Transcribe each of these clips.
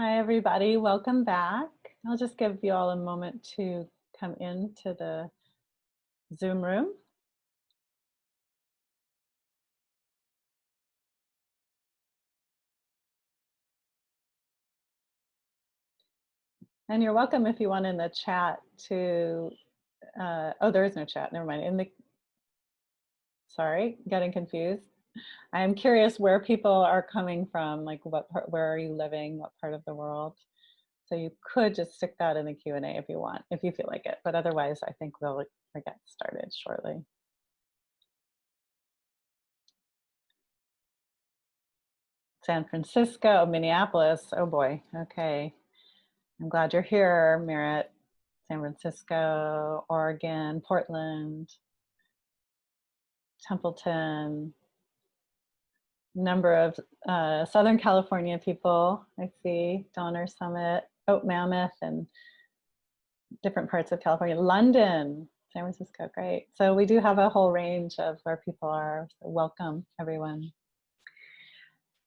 Hi, everybody. Welcome back. I'll just give you all a moment to come into the Zoom room. And you're welcome if you want in the chat to, oh, there is no chat. Never mind. Sorry, getting confused. I'm curious where people are coming from, like where are you living, what part of the world? So you could just stick that in the Q&A if you want, if you feel like it. But otherwise, I think we'll get started shortly. San Francisco, Minneapolis. Oh boy. Okay. I'm glad you're here, Merritt. San Francisco, Oregon, Portland, Templeton, number of Southern California people. I see Donner Summit, Oak Mammoth, and different parts of California. London, San Francisco, great. So we do have a whole range of where people are. So welcome, everyone.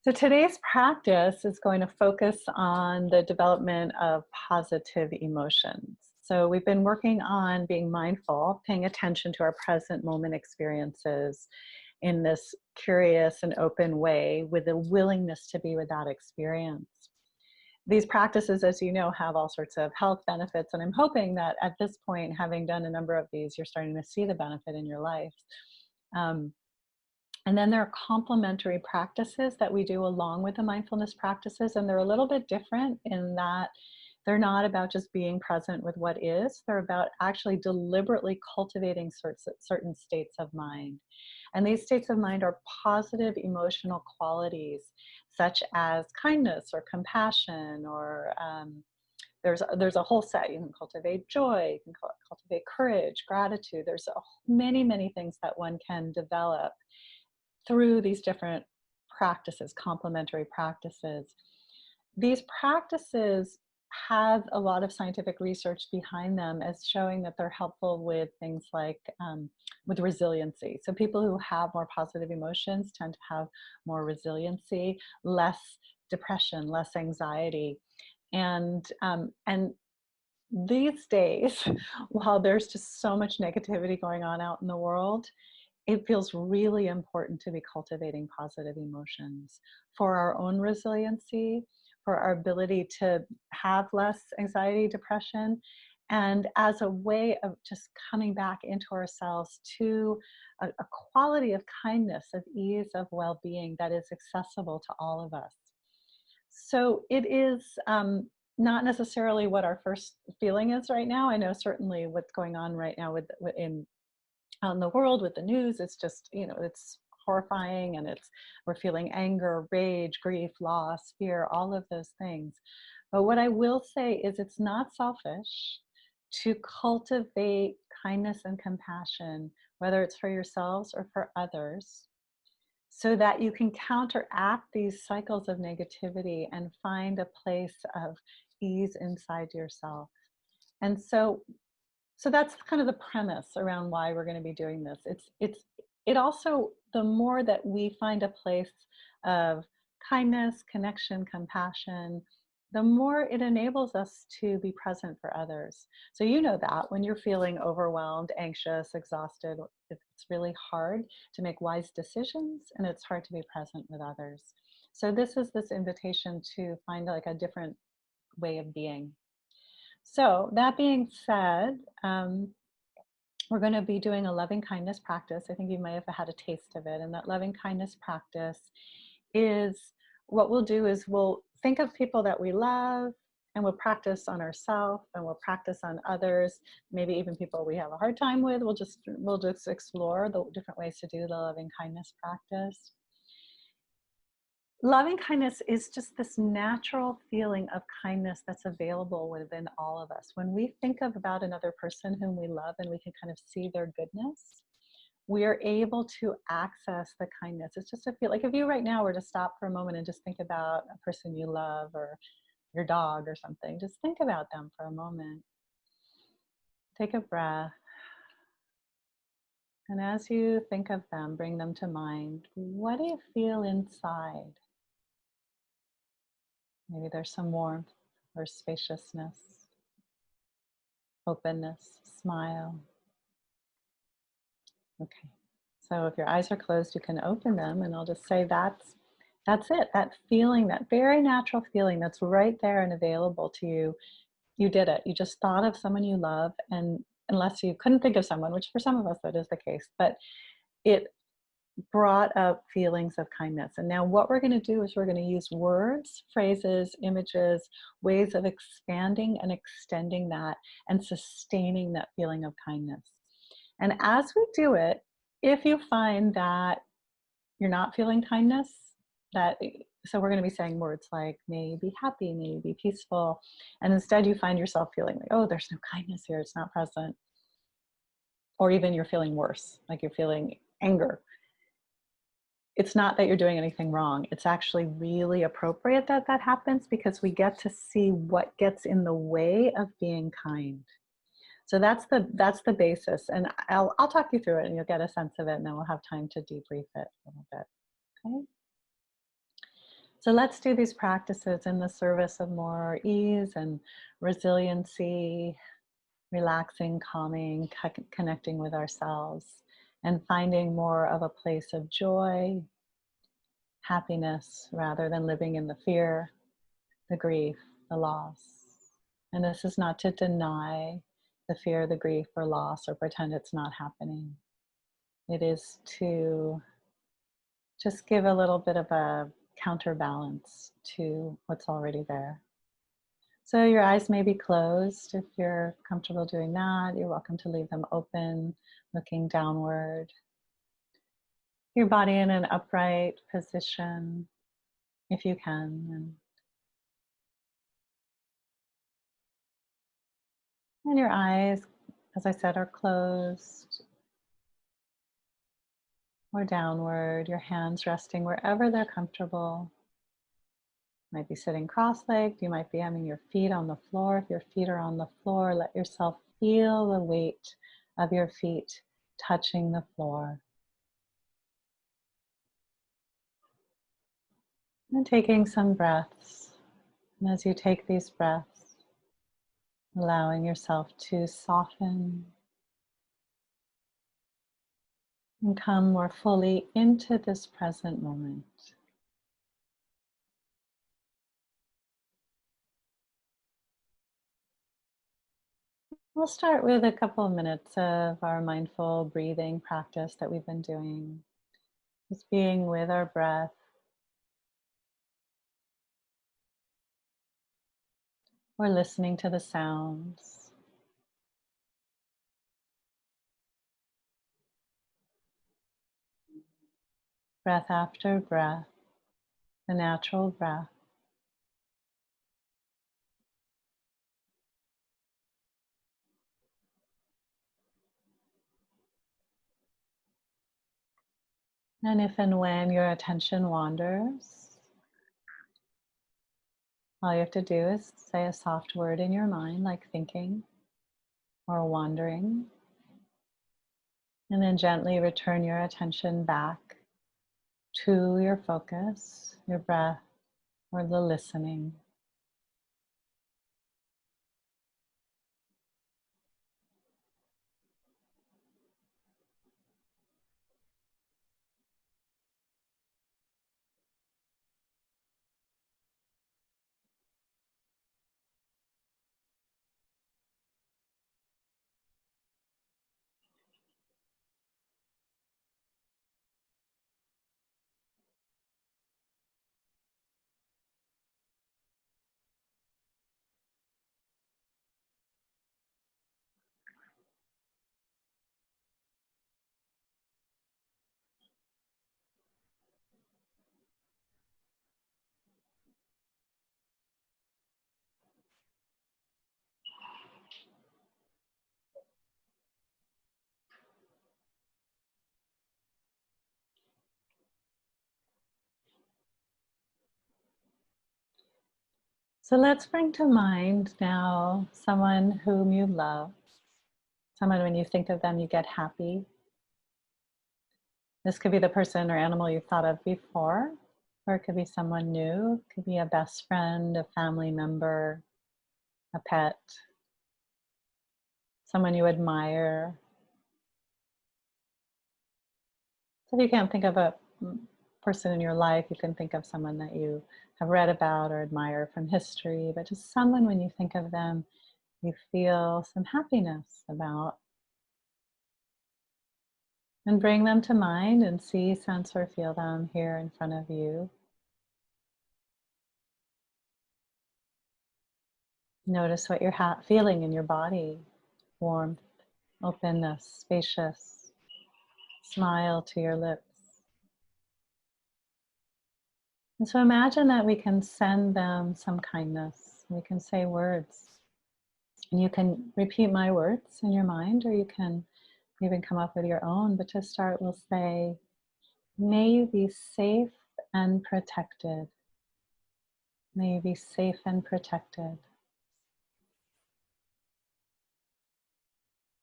So today's practice is going to focus on the development of positive emotions. So we've been working on being mindful, paying attention to our present moment experiences in this curious and open way with a willingness to be with that experience. These practices, as you know, have all sorts of health benefits, and I'm hoping that at this point, having done a number of these, you're starting to see the benefit in your life. And then there are complementary practices that we do along with the mindfulness practices, and they're a little bit different in that they're not about just being present with what is, they're about actually deliberately cultivating certain states of mind. And these states of mind are positive emotional qualities, such as kindness or compassion, or there's a whole set. You can cultivate joy, you can cultivate courage, gratitude. There's many things that one can develop through these different practices, complementary practices. These practices have a lot of scientific research behind them as showing that they're helpful with things like with resiliency. So people who have more positive emotions tend to have more resiliency, less depression, less anxiety. And these days, while there's just so much negativity going on out in the world, it feels really important to be cultivating positive emotions for our own resiliency, for our ability to have less anxiety, depression, and as a way of just coming back into ourselves to a quality of kindness, of ease, of well-being that is accessible to all of us. So it is not necessarily what our first feeling is right now. I know certainly what's going on right now out in the world with the news, it's just, it's horrifying, and we're feeling anger, rage, grief, loss, fear, all of those things. But what I will say is it's not selfish to cultivate kindness and compassion, whether it's for yourselves or for others, so that you can counteract these cycles of negativity and find a place of ease inside yourself. And so that's kind of the premise around why we're going to be doing this. It also, the more that we find a place of kindness, connection, compassion, the more it enables us to be present for others. So you know that when you're feeling overwhelmed, anxious, exhausted, it's really hard to make wise decisions, and it's hard to be present with others. So this is this invitation to find like a different way of being. So that being said, we're going to be doing a loving kindness practice. I think you may have had a taste of it. And that loving kindness practice is, what we'll do is we'll think of people that we love, and we'll practice on ourselves, and we'll practice on others, maybe even people we have a hard time with. We'll just explore the different ways to do the loving kindness practice. Loving kindness is just this natural feeling of kindness that's available within all of us. When we think about another person whom we love and we can kind of see their goodness, we are able to access the kindness. It's just a feel like if you right now were to stop for a moment and just think about a person you love or your dog or something, just think about them for a moment. Take a breath. And as you think of them, bring them to mind. What do you feel inside? Maybe there's some warmth or spaciousness, openness, smile. Okay. So if your eyes are closed, you can open them, and I'll just say that's it. That feeling, that very natural feeling that's right there and available to you. You did it. You just thought of someone you love, and unless you couldn't think of someone, which for some of us that is the case, but it brought up feelings of kindness. And now what we're going to do is we're going to use words, phrases, images, ways of expanding and extending that and sustaining that feeling of kindness. And as we do it, if you find that you're not feeling kindness, that so we're going to be saying words like may you be happy, may you be peaceful, and instead you find yourself feeling like, oh, there's no kindness here, it's not present, or even you're feeling worse, like you're feeling anger. It's not that you're doing anything wrong. It's actually really appropriate that that happens, because we get to see what gets in the way of being kind. So that's the basis, and I'll talk you through it, and you'll get a sense of it, and then we'll have time to debrief it a little bit. Okay. So let's do these practices in the service of more ease and resiliency, relaxing, calming, connecting with ourselves, and finding more of a place of joy, happiness, rather than living in the fear, the grief, the loss. And this is not to deny the fear, the grief, or loss, or pretend it's not happening. It is to just give a little bit of a counterbalance to what's already there. So your eyes may be closed. If you're comfortable doing that, you're welcome to leave them open, looking downward. Your body in an upright position, if you can. And your eyes, as I said, are closed or downward. Your hands resting wherever they're comfortable. You might be sitting cross-legged. You might be having your feet on the floor. If your feet are on the floor, let yourself feel the weight of your feet touching the floor. And taking some breaths. And as you take these breaths, allowing yourself to soften and come more fully into this present moment. We'll start with a couple of minutes of our mindful breathing practice that we've been doing. Just being with our breath. Or listening to the sounds. Breath after breath, the natural breath. And if and when your attention wanders, all you have to do is say a soft word in your mind, like thinking or wandering, and then gently return your attention back to your focus, your breath, or the listening. So let's bring to mind now someone whom you love, someone when you think of them, you get happy. This could be the person or animal you've thought of before, Or it could be someone new, it could be a best friend, a family member, a pet, someone you admire. So if you can't think of a person in your life, you can think of someone that you have read about or admire from history, but just someone when you think of them, you feel some happiness about. And bring them to mind and see, sense, or feel them here in front of you. Notice what you're feeling in your body: warmth, openness, spacious, smile to your lips. And so imagine that we can send them some kindness. We can say words. And you can repeat my words in your mind, or you can even come up with your own. But to start, we'll say, may you be safe and protected. May you be safe and protected.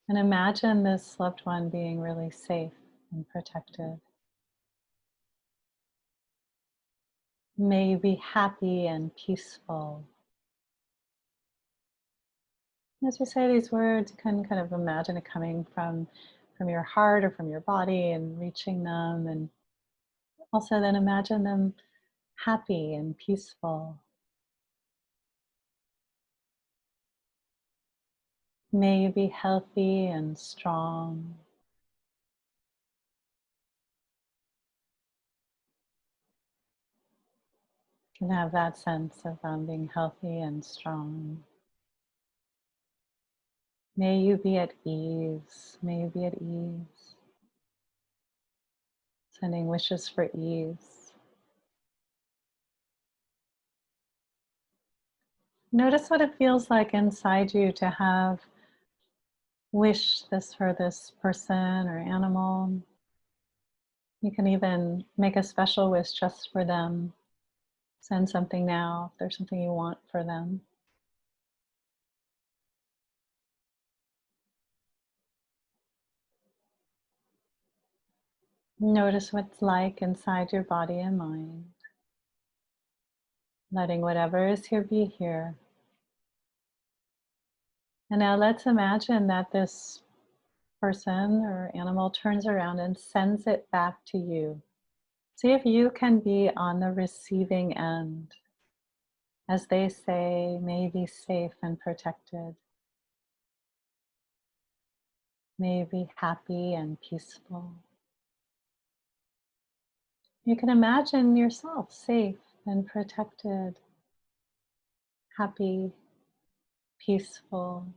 And imagine this loved one being really safe and protected. May you be happy and peaceful. As we say these words, you can kind of imagine it coming from your heart or from your body and reaching them. And also then imagine them happy and peaceful. May you be healthy and strong. You can have that sense of being healthy and strong. May you be at ease. May you be at ease. Sending wishes for ease. Notice what it feels like inside you to have wished this for this person or animal. You can even make a special wish just for them. Send something now if there's something you want for them. Notice what it's like inside your body and mind. Letting whatever is here be here. And now let's imagine that this person or animal turns around and sends it back to you. See if you can be on the receiving end. As they say, may you be safe and protected. May you be happy and peaceful. You can imagine yourself safe and protected, happy, peaceful.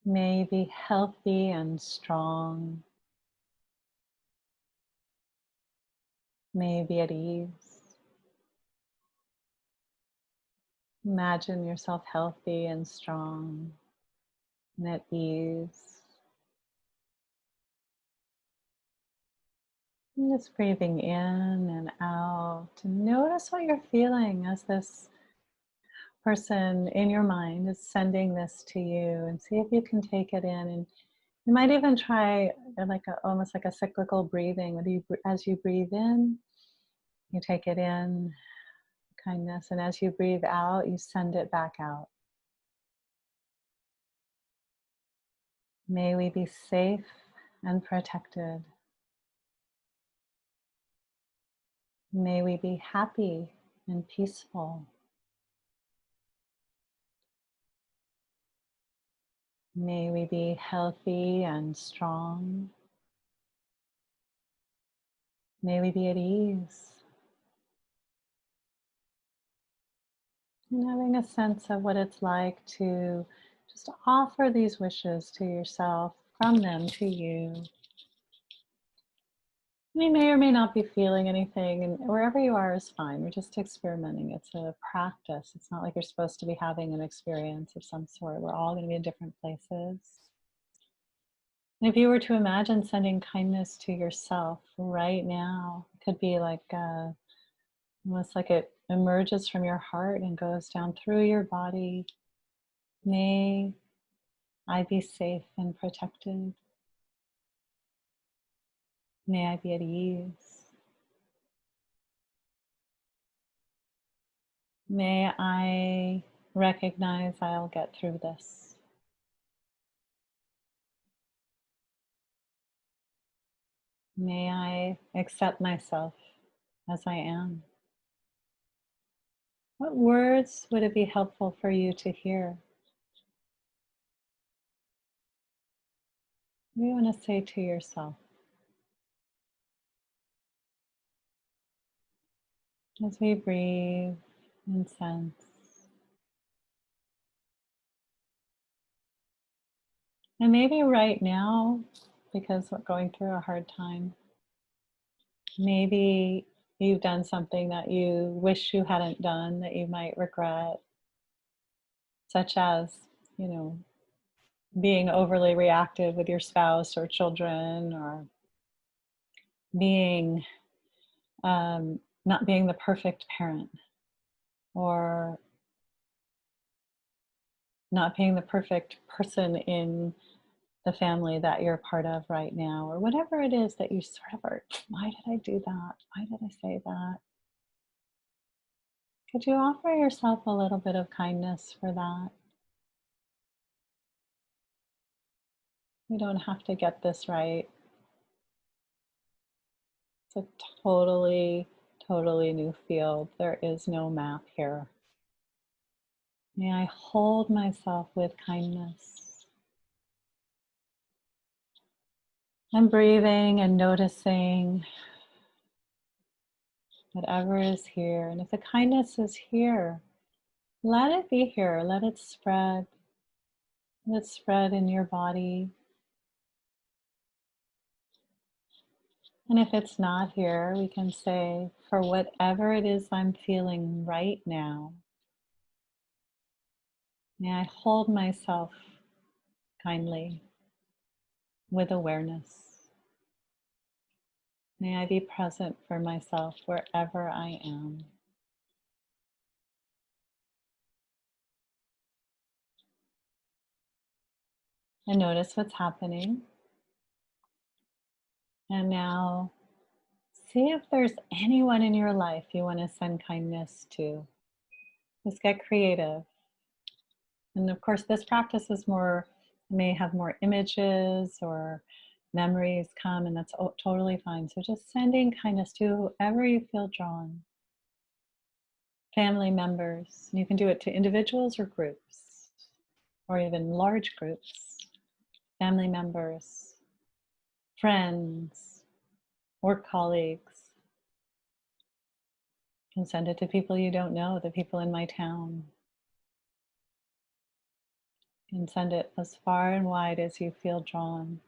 May you be healthy and strong. May you be at ease. Imagine yourself healthy and strong and at ease. And just breathing in and out. And notice what you're feeling as this person in your mind is sending this to you, and see if you can take it in. And you might even try almost like a cyclical breathing. As you breathe in, you take it in, kindness, and as you breathe out, you send it back out. May we be safe and protected. May we be happy and peaceful. May we be healthy and strong. May we be at ease. And having a sense of what it's like to just offer these wishes to yourself, from them to you. You may or may not be feeling anything, and wherever you are is fine. We're just experimenting. It's a practice. It's not like you're supposed to be having an experience of some sort. We're all going to be in different places. And if you were to imagine sending kindness to yourself right now, it could be like almost like it emerges from your heart and goes down through your body. May I be safe and protected. May I be at ease. May I recognize I'll get through this. May I accept myself as I am. What words would it be helpful for you to hear? What do you want to say to yourself as we breathe and sense? And maybe right now, because we're going through a hard time, maybe you've done something that you wish you hadn't done that you might regret, such as, you know, being overly reactive with your spouse or children, or being not being the perfect parent, or not being the perfect person in the family that you're part of right now, or whatever it is that you sort of are, why did I do that? Why did I say that? Could you offer yourself a little bit of kindness for that? You don't have to get this right. It's a totally new field. There is no math here. May I hold myself with kindness. I'm breathing and noticing whatever is here. And if the kindness is here, let it be here. Let it spread. Let it spread in your body. And if it's not here, we can say, for whatever it is I'm feeling right now, may I hold myself kindly with awareness. May I be present for myself wherever I am. And notice what's happening. And now see if there's anyone in your life you want to send kindness to. Just get creative. And of course, this practice is more, may have more images or memories come, and that's totally fine. So just sending kindness to whoever you feel drawn. Family members, you can do it to individuals or groups, or even large groups. Family members, friends, work colleagues. You can send it to people you don't know, the people in my town. You can send it as far and wide as you feel drawn.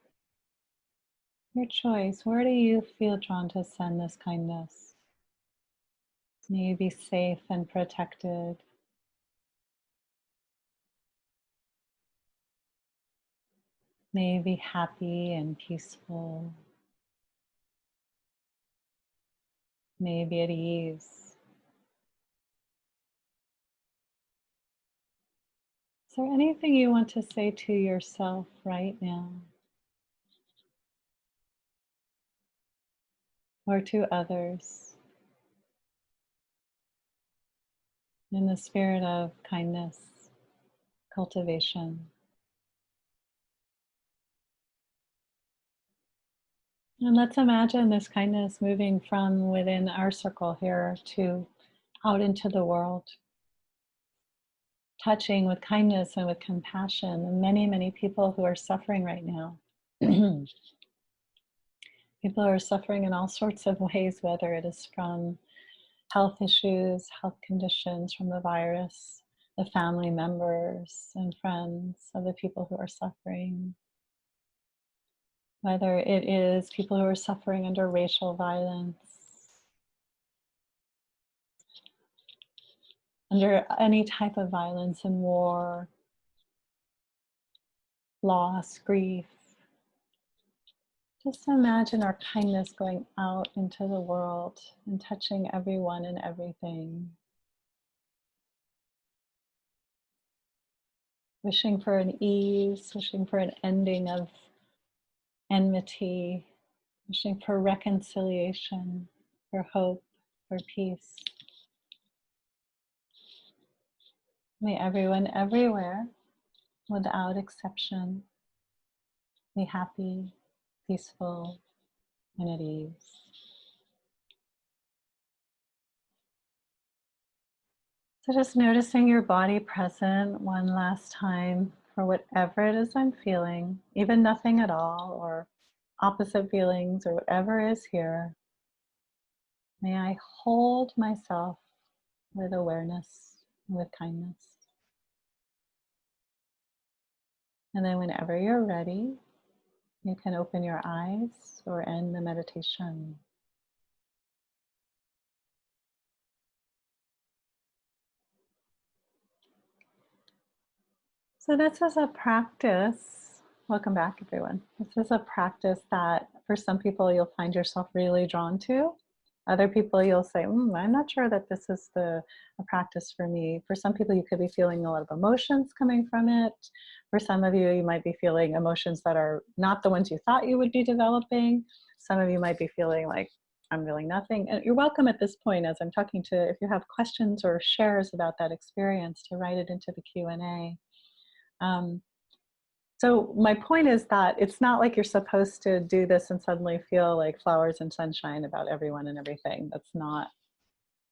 Your choice. Where do you feel drawn to send this kindness? May you be safe and protected. May you be happy and peaceful. May you be at ease. Is there anything you want to say to yourself right now, or to others, in the spirit of kindness, cultivation? And let's imagine this kindness moving from within our circle here to out into the world, touching with kindness and with compassion and many people who are suffering right now. People are suffering in all sorts of ways, whether it is from health issues, health conditions, from the virus, the family members and friends of the people who are suffering, whether it is people who are suffering under racial violence, under any type of violence and war, loss, grief. Just imagine our kindness going out into the world and touching everyone and everything. Wishing for an ease, wishing for an ending of enmity, wishing for reconciliation, for hope, for peace. May everyone everywhere, without exception, be happy, peaceful, and at ease. So just noticing your body present one last time for whatever it is I'm feeling, even nothing at all, or opposite feelings, or whatever is here. May I hold myself with awareness, with kindness. And then whenever you're ready, you can open your eyes or end the meditation. So this is a practice. Welcome back, everyone. This is a practice that for some people you'll find yourself really drawn to. Other people you'll say, I'm not sure that this is a practice for me. For some people you could be feeling a lot of emotions coming from it. For some of you, you might be feeling emotions that are not the ones you thought you would be developing. Some of you might be feeling like, I'm feeling nothing. And you're welcome at this point as I'm talking to, if you have questions or shares about that experience, to write it into the Q&A. So my point is that it's not like you're supposed to do this and suddenly feel like flowers and sunshine about everyone and everything. That's not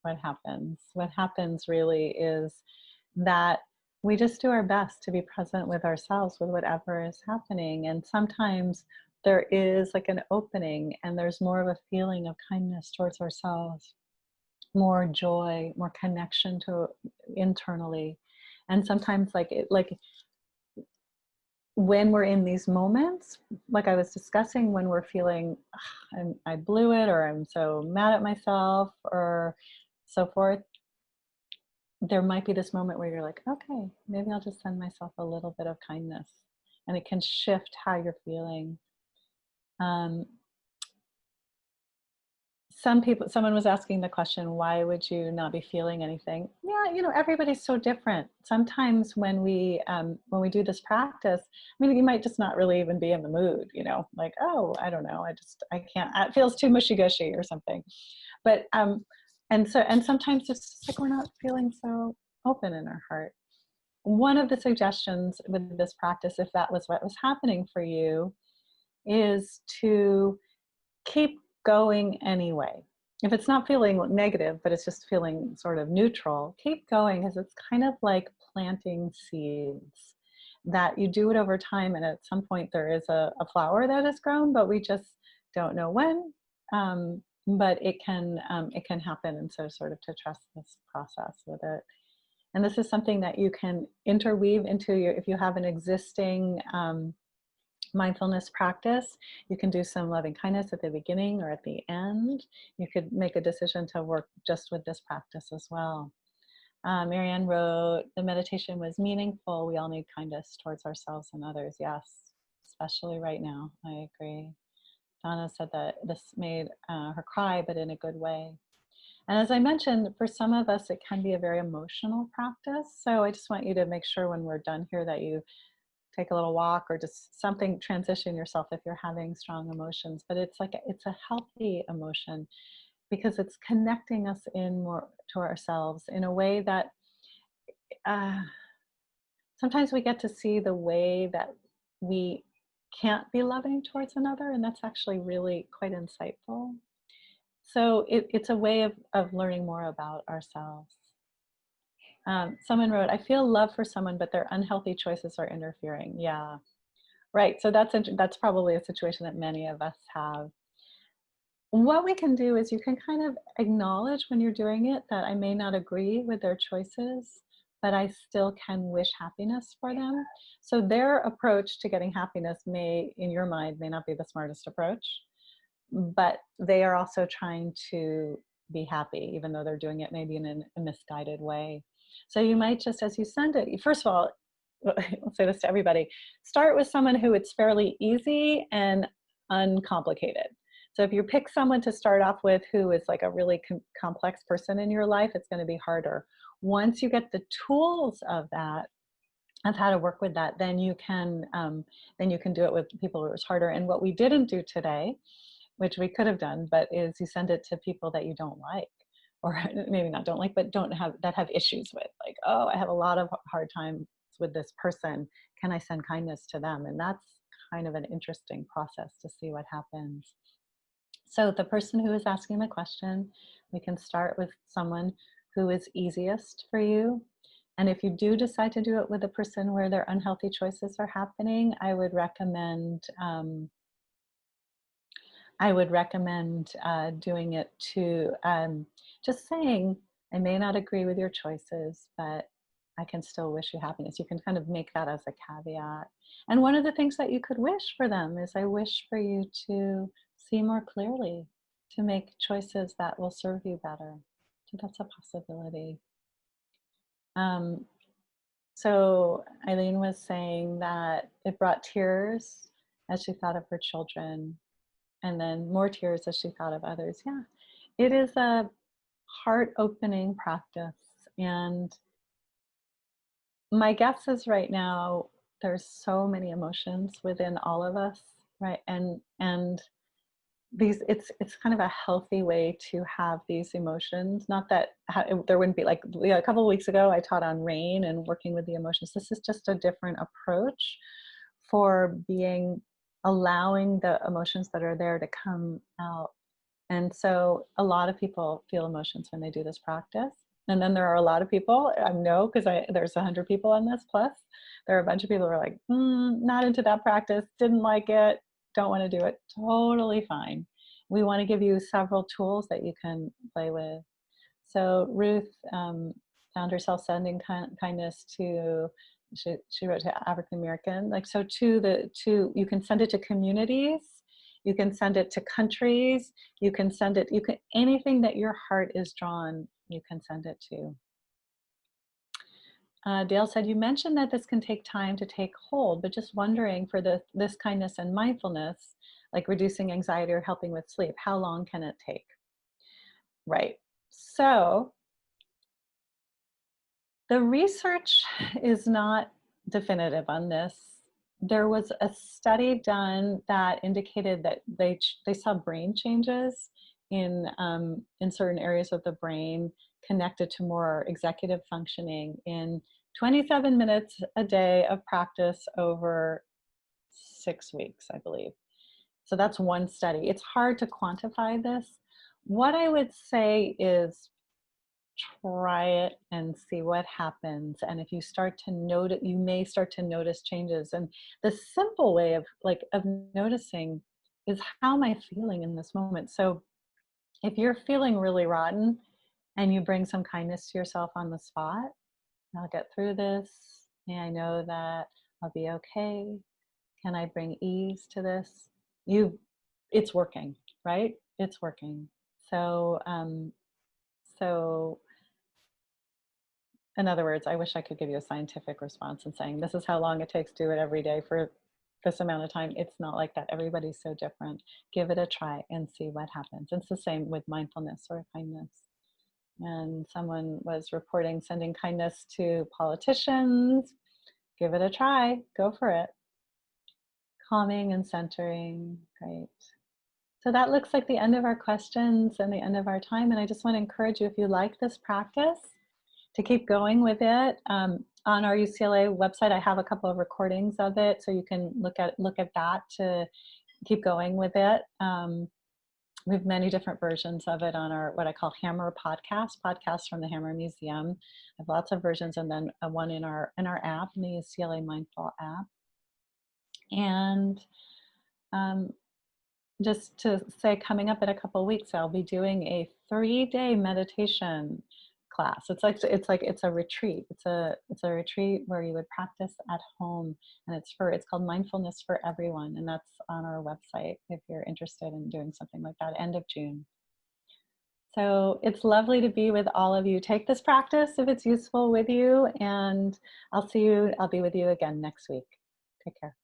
what happens. What happens really is that we just do our best to be present with ourselves with whatever is happening. And sometimes there is like an opening and there's more of a feeling of kindness towards ourselves, more joy, more connection to internally. And sometimes when we're in these moments, like I was discussing, when we're feeling, I blew it, or I'm so mad at myself, or so forth, there might be this moment where you're like, okay, maybe I'll just send myself a little bit of kindness. And it can shift how you're feeling. Someone was asking the question, why would you not be feeling anything? Yeah, everybody's so different. Sometimes when we do this practice, you might just not really even be in the mood, like, oh, I don't know, I can't, it feels too mushy-gushy or something. But and sometimes it's just like we're not feeling so open in our heart. One of the suggestions with this practice, if that was what was happening for you, is to keep going anyway. If it's not feeling negative, but it's just feeling sort of neutral, keep going, because it's kind of like planting seeds that you do it over time. And at some point there is a flower that is grown, but we just don't know when. But it can happen. And so sort of to trust this process with it. And this is something that you can interweave into if you have an existing mindfulness practice, you can do some loving kindness at the beginning or at the end. You could make a decision to work just with this practice as well. Marianne wrote, the meditation was meaningful. We all need kindness towards ourselves and others. Yes, especially right now. I agree. Donna said that this made her cry, but in a good way. And as I mentioned, for some of us, it can be a very emotional practice. So I just want you to make sure when we're done here that you take a little walk or just something, transition yourself if you're having strong emotions. But it's a healthy emotion because it's connecting us in more to ourselves in a way that sometimes we get to see the way that we can't be loving towards another, and that's actually really quite insightful. So it's a way of learning more about ourselves. Someone wrote, I feel love for someone, but their unhealthy choices are interfering. Yeah, right. So that's probably a situation that many of us have. What we can do is you can kind of acknowledge when you're doing it that I may not agree with their choices, but I still can wish happiness for them. So their approach to getting happiness in your mind, may not be the smartest approach, but they are also trying to be happy, even though they're doing it maybe in a misguided way. So you might just, as you send it, first of all, I'll say this to everybody, start with someone who it's fairly easy and uncomplicated. So if you pick someone to start off with who is like a really complex person in your life, it's going to be harder. Once you get the tools of that, of how to work with that, then you can do it with people who it's harder. And what we didn't do today which we could have done, but is you send it to people that you don't like, or maybe not don't like, but don't have, that have issues with, like, oh, I have a lot of hard times with this person. Can I send kindness to them? And that's kind of an interesting process to see what happens. So the person who is asking the question, we can start with someone who is easiest for you. And if you do decide to do it with a person where their unhealthy choices are happening, I would recommend doing it to just saying, I may not agree with your choices, but I can still wish you happiness. You can kind of make that as a caveat. And one of the things that you could wish for them is, I wish for you to see more clearly, to make choices that will serve you better. So that's a possibility. Um, so Eileen was saying that it brought tears as she thought of her children, and then more tears as she thought of others. Yeah, it is a heart opening practice. And my guess is right now there's so many emotions within all of us, right? And these, it's kind of a healthy way to have these emotions. Not that there wouldn't be, like, a couple of weeks ago I taught on rain and working with the emotions. This is just a different approach for being, allowing the emotions that are there to come out. And so a lot of people feel emotions when they do this practice. And then there are a lot of people, I know, because there's 100 people on this, plus there are a bunch of people who are like, not into that practice, didn't like it, don't want to do it. Totally fine. We want to give you several tools that you can play with. So Ruth found herself sending kindness to, she wrote to African American, like, so you can send it to communities, you can send it to countries, you can anything that your heart is drawn, you can send it to. Dale said, you mentioned that this can take time to take hold, but just wondering, for this kindness and mindfulness, like reducing anxiety or helping with sleep, how long can it take? Right. So the research is not definitive on this. There was a study done that indicated that they saw brain changes in certain areas of the brain connected to more executive functioning in 27 minutes a day of practice over 6 weeks, I believe. So that's one study. It's hard to quantify this. What I would say is, try it and see what happens. And if you start to notice, you may start to notice changes. And the simple way of noticing is, how am I feeling in this moment? So if you're feeling really rotten and you bring some kindness to yourself on the spot, I'll get through this. May I know that I'll be okay? Can I bring ease to this? It's working, right? It's working. So, so in other words, I wish I could give you a scientific response and saying, this is how long it takes to do it every day for this amount of time. It's not like that. Everybody's so different. Give it a try and see what happens. It's the same with mindfulness or kindness. And someone was reporting sending kindness to politicians. Give it a try. Go for it. Calming and centering. Great. So that looks like the end of our questions and the end of our time. And I just want to encourage you, if you like this practice, to keep going with it. On our UCLA website, I have a couple of recordings of it, so you can look at that to keep going with it. We have many different versions of it on our, what I call Hammer podcasts from the Hammer Museum. I have lots of versions, and then one in our app, in the UCLA Mindful app. And just to say, coming up in a couple of weeks, I'll be doing a 3-day meditation class. It's a retreat. It's a retreat where you would practice at home, and it's called Mindfulness for Everyone, and that's on our website if you're interested in doing something like that, end of June. So it's lovely to be with all of you. Take this practice if it's useful with you, and I'll be with you again next week. Take care.